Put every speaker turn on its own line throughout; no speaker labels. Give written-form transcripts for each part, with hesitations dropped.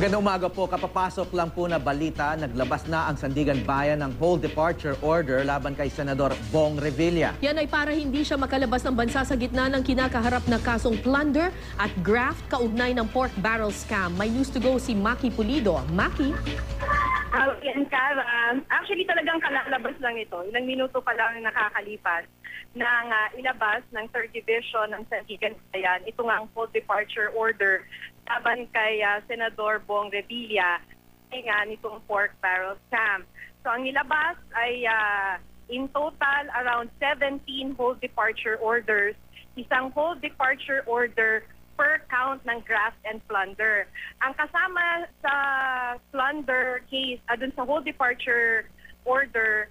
Magandang umaga po. Kapapasok lang po na balita, naglabas na ang Sandigan Bayan ng hold departure order laban kay Senador Bong Revilla.
Yan ay para hindi siya makalabas ng bansa sa gitna ng kinakaharap na kasong plunder at graft kaugnay ng pork barrel scam. May news to go si Maki Pulido. Maki?
Yan, Kara. Actually, talagang kalalabas lang ito. Ilang minuto pa lang nakakalipas ng ilabas ng 3rd Division ng Sandigan Bayan. Ito nga ang hold departure order laban kay Senador Bong Revilla nga nitong pork barrel scam. So ang ilabas ay in total around 17 hold departure orders, isang hold departure order per count ng graft and plunder. Ang kasama sa plunder case, dun sa hold departure order,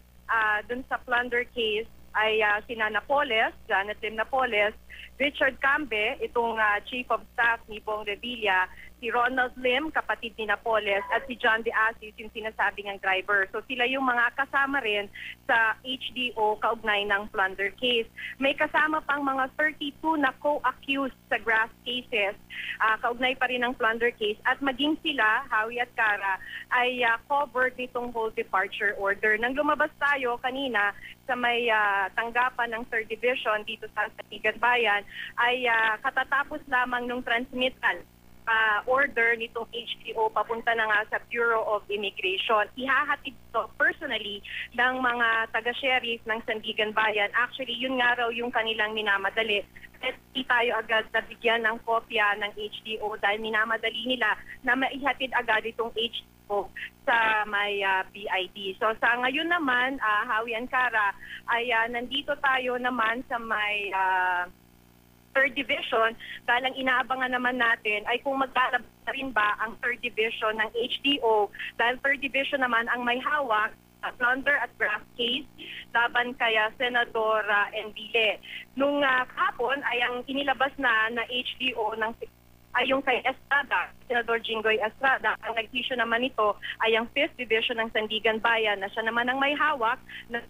dun sa plunder case ay sina Napoles, Janet Lim Napoles, Richard Cambe, itong Chief of Staff ni Bong Revilla, si Ronald Lim, kapatid ni Napoles, at si John De Asis, yung sinasabing ang driver. So sila yung mga kasama rin sa HDO kaugnay ng plunder case. May kasama pang mga 32 na co-accused sa graft cases, kaugnay pa rin ng plunder case. At maging sila, Howie at Cara, ay covered nitong hold departure order. Nang lumabas tayo kanina sa may tanggapan ng 3rd Division dito sa Sandigan Bayan, ay katatapos lamang nung transmittal order nitong HDO papunta na nga sa Bureau of Immigration. Ihahatid ito personally ng mga taga-sheriff ng Sandigan Bayan. Actually, yun nga raw yung kanilang minamadali. At di tayo agad nabigyan ng kopya ng HDO dahil minamadali nila na maihatid agad itong HDO sa may BID. So sa ngayon naman, Howie and Cara, ay nandito tayo naman sa may 3rd Division dahil ang inaabangan naman natin ay kung maglalabas na rin ba ang 3rd Division ng HDO dahil 3rd Division naman ang may hawak sa plunder at graft case laban kaya Senador Enrile. Nung kahapon ay ang inilabas na HDO ng ay yung kay Estrada, Senador Jinggoy Estrada. Ang nag-issue naman ito ay ang 5th Division ng Sandigan Bayan na siya naman ang may hawak na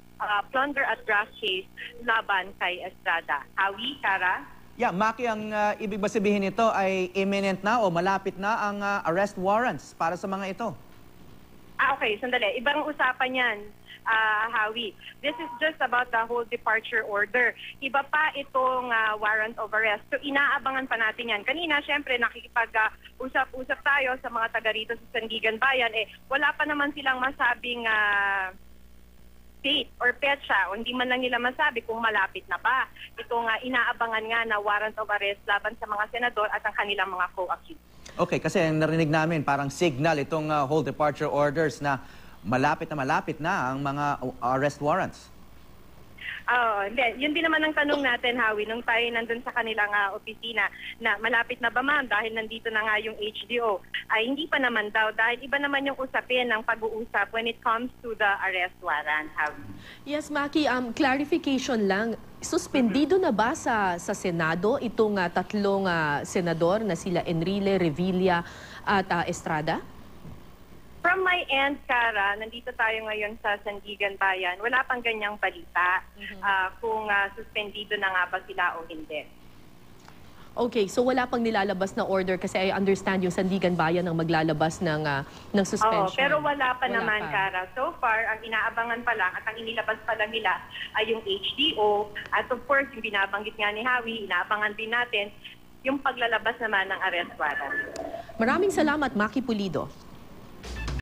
plunder at graft case laban kay Estrada. Howie, Cara?
Yeah, Maki, ang ibig ba sabihin nito ay imminent na o malapit na ang arrest warrants para sa mga ito?
Okay, sandali. Ibang usapan yan, Howie. This is just about the whole departure order. Iba pa itong warrant of arrest. So inaabangan pa natin yan. Kanina, syempre, nakikipag-usap-usap tayo sa mga taga rito sa Sandigan Bayan. Wala pa naman silang masabing date or petsa o hindi man lang nila masabi kung malapit na ba. Ito nga, inaabangan nga na warrant of arrest laban sa mga senador at ang kanilang mga co-accused. Okay,
kasi narinig namin parang signal itong hold departure orders na malapit na ang mga arrest warrants.
Yun din naman ang tanong natin, Howie, nung tayo nandun sa kanilang opisina na malapit na ba ma'am dahil nandito na nga yung HDO. Ay hindi pa naman daw dahil iba naman yung usapin ng pag-uusap when it comes to the arrest warrant, Howie.
Yes, Maki, clarification lang. Suspendido na ba sa Senado itong tatlong senador na sila Enrile, Revilla at Estrada?
From my end, Cara, nandito tayo ngayon sa Sandigan Bayan. Wala pang ganyang balita kung suspendido na nga ba sila o hindi.
Okay, so wala pang nilalabas na order kasi I understand yung Sandigan Bayan ang maglalabas ng suspension.
Pero wala pa naman, Cara. So far, ang inaabangan pa lang at ang inilabas pa lang nila ay yung HDO. At of course, yung binabanggit nga ni Howie, inaabangan din natin yung paglalabas naman ng arrest warrant.
Maraming salamat, Maki Pulido.